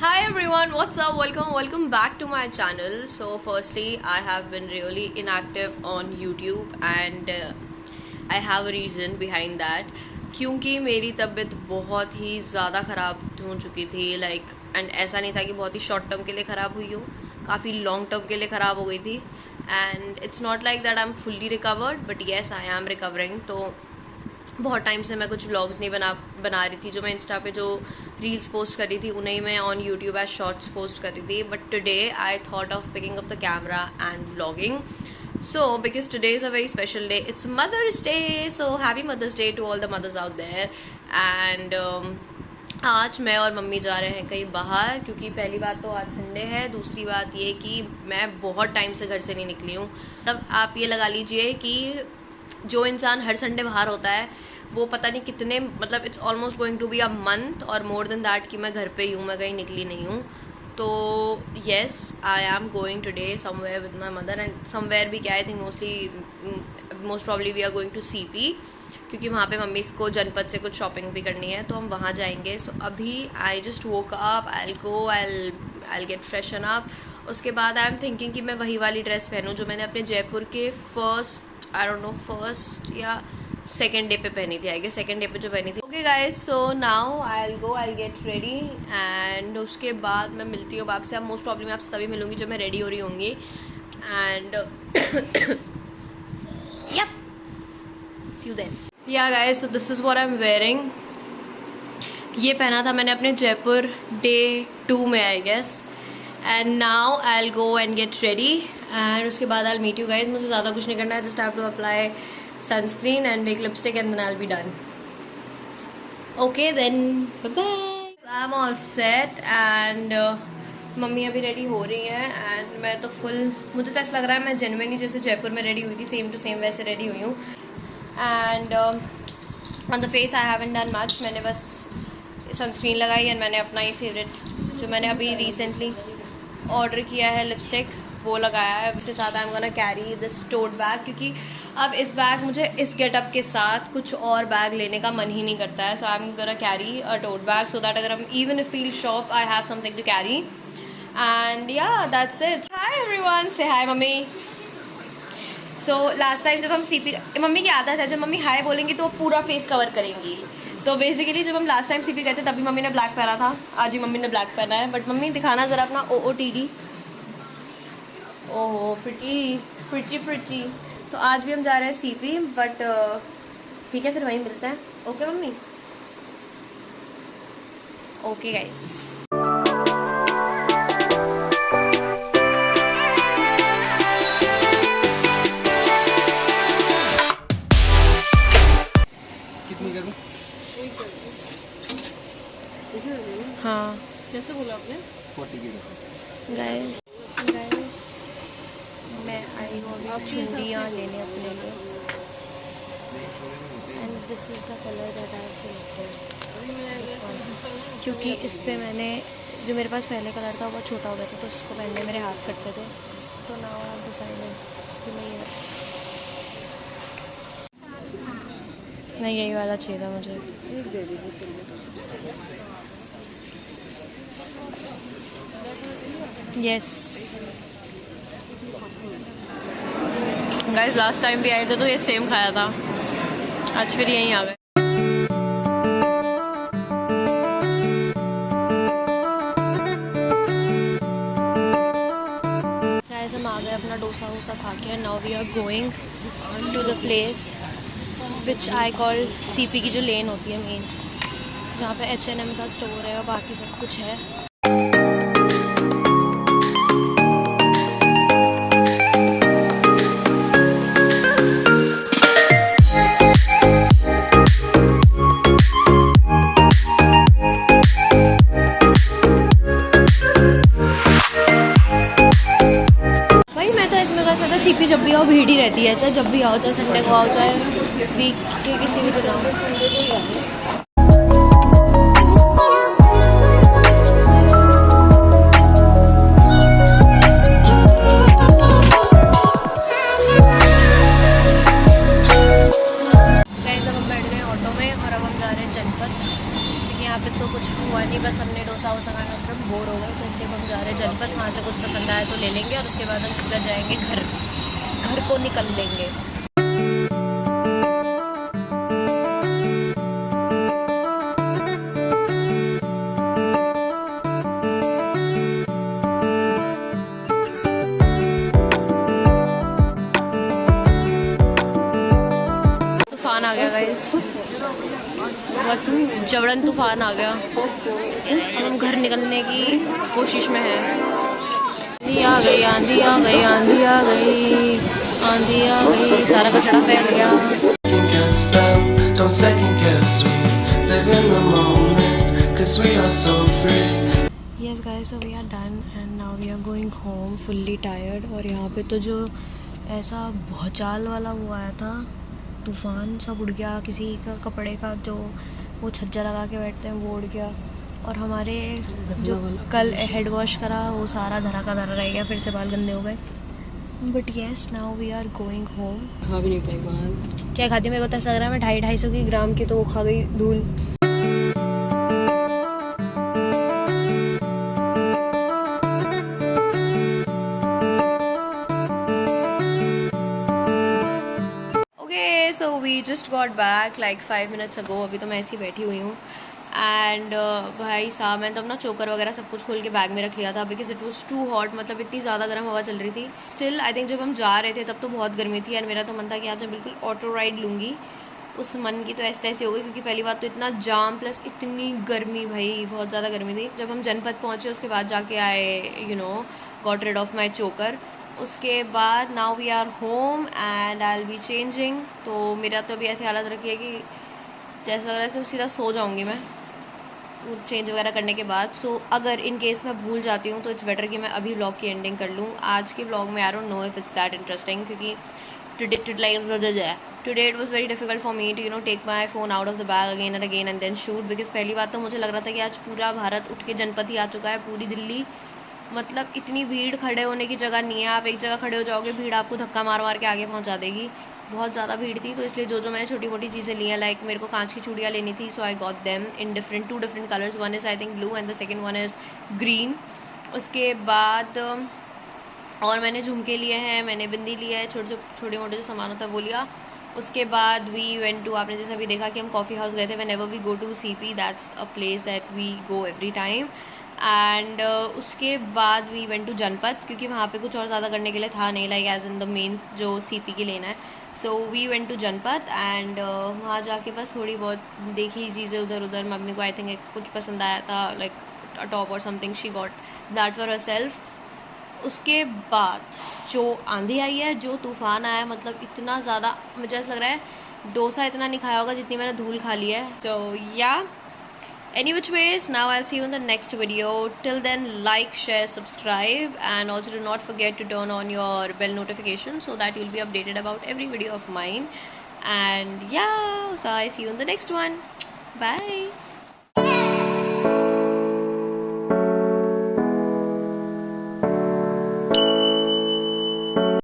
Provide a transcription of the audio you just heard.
Hi everyone, what's up? Welcome back to my channel. So firstly, I have been really inactive on YouTube and I have a reason behind that. क्योंकि मेरी तबीयत बहुत ही ज़्यादा ख़राब हो चुकी थी एंड ऐसा नहीं था कि बहुत ही शॉर्ट टर्म के लिए ख़राब हुई हो, काफ़ी लॉन्ग टर्म के लिए ख़राब हो गई थी. And it's not like that I am fully recovered, but yes I M recovering. तो बहुत टाइम से मैं कुछ व्लॉग्स नहीं बना रही थी. जो मैं इंस्टा पे जो रील्स पोस्ट कर रही थी उन्हें मैं on YouTube as shorts post कर रही थी. But today I thought of picking up the camera and vlogging. So because today is a very special day, it's mother's day. So happy mother's day to all the mothers out there. And आज मैं और mummy जा रहे हैं कहीं बाहर, क्योंकि पहली बात तो आज संडे है. दूसरी बात ये कि मैं बहुत टाइम से घर से नहीं निकली हूँ. तब आप ये लगा लीजिए कि जो इंसान हर संडे बाहर होता है वो पता नहीं कितने, मतलब it's almost going to be a month और मोर देन दैट कि मैं घर पे ही हूँ, मैं कहीं निकली नहीं हूँ. तो yes, I am going today somewhere with my mother. And somewhere भी क्या, I think most probably we are going to CP, क्योंकि वहाँ पे मम्मी को जनपद से कुछ शॉपिंग भी करनी है, तो हम वहाँ जाएंगे. सो अभी I just woke up, I get freshen up. उसके बाद आई एम थिंकिंग कि मैं वही वाली ड्रेस पहनूँ जो मैंने अपने जयपुर के फर्स्ट या सेकेंड डे पे पहनी थी. आई गेस सेकेंड डे पे जो पहनी थी. Okay guys, so now I get ready and उसके बाद मैं मिलती हूँ आपसे. अब मोस्ट प्रॉब्लम मैं आपसे तभी मिलूँगी जब मैं रेडी हो रही होंगी. And yup, see you then. Ya guys, so this is what I am wearing. ये पहना था मैंने अपने जयपुर डे 2 में I guess. And now I will go and get ready and उसके बाद I will meet you guys. मुझे ज़्यादा कुछ नहीं करना है, just have to apply sunscreen and एक lipstick and then I'll be done. Okay then, bye bye. I'm all set and mummy अभी रेडी हो रही है एंड मैं तो मुझे तो ऐसा लग रहा है मैं जेन्युइनली जैसे जयपुर में रेडी हुई थी सेम टू सेम वैसे रेडी हुई हूँ. And on the face I haven't done much. मैंने बस सनस्क्रीन लगाई एंड मैंने अपना ही फेवरेट जो मैंने अभी रिसेंटली ऑर्डर किया है लिपस्टिक वो लगाया है. उसके साथ I am gonna carry this tote bag, क्योंकि अब मुझे इस गेटअप के साथ कुछ और बैग लेने का मन ही नहीं करता है. So I am gonna carry a tote bag so that अगर हम even if feel shop I have something to carry. And ya that's it. Hi everyone, say hi mummy. So last time जब हम CP, mummy की आदत है जब mummy हाय बोलेंगी तो वो पूरा फेस कवर करेंगी. तो बेसिकली जब हम लास्ट टाइम CP गए थे तभी मम्मी ने ब्लैक पहना था. आज भी मम्मी ने ब्लैक पहना है. बट मम्मी दिखाना ज़रा अपना OOTD. ओहो प्रिटी. तो आज भी हम जा रहे हैं CP, बट ठीक है फिर वहीं मिलते हैं. Okay mummy. Okay guys. कितनी करूं? हाँ कैसे बोला आपने? 40 की. गाइस मैं आई हूँ अभी चूड़ियाँ लेने अपने लिए. And this is the colour that I selected, क्योंकि इस पे मैंने जो मेरे पास पहले कलर था वो छोटा हो गया था तो इसको पहनने मेरे हाथ कटते थे. तो नाउ आई हैव डिसाइडेड कि मैं यही वाला चाहिए था मुझे. एक दे दीजिए. यस गाइस, लास्ट टाइम भी आए थे तो ये सेम खाया था, आज फिर यहीं आ गए. गाइस हम आ गए अपना डोसा खा के. Now we are going to the place which I call CP की जो लेन होती है मेन, जहाँ पे H&M का स्टोर है और बाकी सब कुछ है. CP जब भी आओ भीड़ ही रहती है, चाहे जब भी आओ, चाहे संडे को आओ, चाहे वीक के किसी भी दिन आओ. ऑटो में और अब हम जा रहे हैं जनपद, क्योंकि यहाँ पे तो कुछ हुआ नहीं, बस हमने डोसा वोसा खाना हम बोर हो गए तो इसलिए हम जा रहे हैं जनपद। वहाँ से कुछ पसंद आया तो ले लेंगे और उसके बाद हम सीधा जाएंगे घर को निकल लेंगे। तूफान आ गया गाइस, बहुत जबरन तूफान आ गया। अब हम घर निकलने की कोशिश में हैं। आंधी आ गई, आंधी आ गई, आंधी आ गई, आंधी आ गई, सारा कचरा फैल गया। Second guess them, don't second guess me. Live in the moment, 'cause we are so free. Yes guys, so we are done and now we are going home fully tired। और यहाँ पे तो जो ऐसा भौचाल वाला वो आया था, तूफान सब उड़ गया। किसी का कपड़े का जो वो छज्जा लगा के बैठते हैं वो उड़ गया, और हमारे जो कल हेड वॉश करा वो सारा धरा का धरा रह गया, फिर से बाल गंदे हो गए। But yes, now we are going home. खा भी नहीं पाई बाहर। क्या खाती, मेरे को तो ऐसा लग रहा है मैं 250 की ग्राम की तो वो खा गई धूल। So we just got back like 5 minutes ago। अभी तो मैं ऐसी बैठी हुई हूँ एंड भाई साहब मैंने तो अपना चोकर वगैरह सब कुछ खोल के बैग में रख लिया था because it was too hot. मतलब इतनी ज़्यादा गर्म हवा चल रही थी। स्टिल आई थिंक जब हम जा रहे थे तब तो बहुत गर्मी थी एंड मेरा तो मन था कि आज मैं बिल्कुल ऑटो राइड लूँगी। उस मन की तो ऐसे तैसे हो गई क्योंकि पहली बात तो इतना जाम प्लस इतनी गर्मी, भाई बहुत ज़्यादा गर्मी थी। जब हम जनपद पहुँचे उसके बाद जाके आए got rid of my choker. उसके बाद now we are home and I will be changing. तो मेरा तो अभी ऐसी हालत रखी है कि जैसा लग रहा है सिर्फ सीधा सो जाऊंगी मैं चेंज वगैरह करने के बाद। सो अगर इन केस मैं भूल जाती हूँ तो इट्स बेटर कि मैं अभी व्लॉग की एंडिंग कर लूँ। आज के व्लॉग में I don't know if it's that interesting क्योंकि today it was very difficult for me to take my phone out of the bag again and then shoot. Because पहली बात तो मुझे लग रहा था कि आज पूरा भारत उठ के जनपद ही आ चुका है, पूरी दिल्ली। मतलब इतनी भीड़, खड़े होने की जगह नहीं है। आप एक जगह खड़े हो जाओगे, भीड़ आपको धक्का मार मार के आगे पहुंचा देगी। बहुत ज़्यादा भीड़ थी तो इसलिए जो मैंने छोटी मोटी चीज़ें ली हैं, लाइक मेरे को कांच की चूड़ियाँ लेनी थी, so I got them in two different colours. One is I think blue and the second one is green. उसके बाद और मैंने झुमके लिए हैं, मैंने बिंदी लिया है, छोटे मोटे जो सामान होता है वो लिया। उसके बाद वी वेंट टू, आपने जैसे अभी देखा कि हम कॉफ़ी हाउस गए थे। Whenever we go to CP, that's a place that we go every time. And उसके बाद वी वेंट टू जनपद क्योंकि वहाँ पे कुछ और ज़्यादा करने के लिए था नहीं, like as in the main जो CP की लेन है। So we went to Janpath and वहाँ जाके बस थोड़ी बहुत देखी चीज़ें उधर उधर। मम्मी को आई थिंक कुछ पसंद आया था, लाइक अ टॉप और something, she got that for herself. उसके बाद जो आंधी आई है, जो तूफ़ान आया है, मतलब इतना ज़्यादा मुझे ऐसा लग रहा है डोसा इतना नहीं खाया होगा जितनी मैंने धूल खा ली है। सो या any which ways, now I'll see you in the next video. Till then, like, share, subscribe, and also do not forget to turn on your bell notification so that you'll be updated about every video of mine. And yeah, so I see you in the next one. Bye.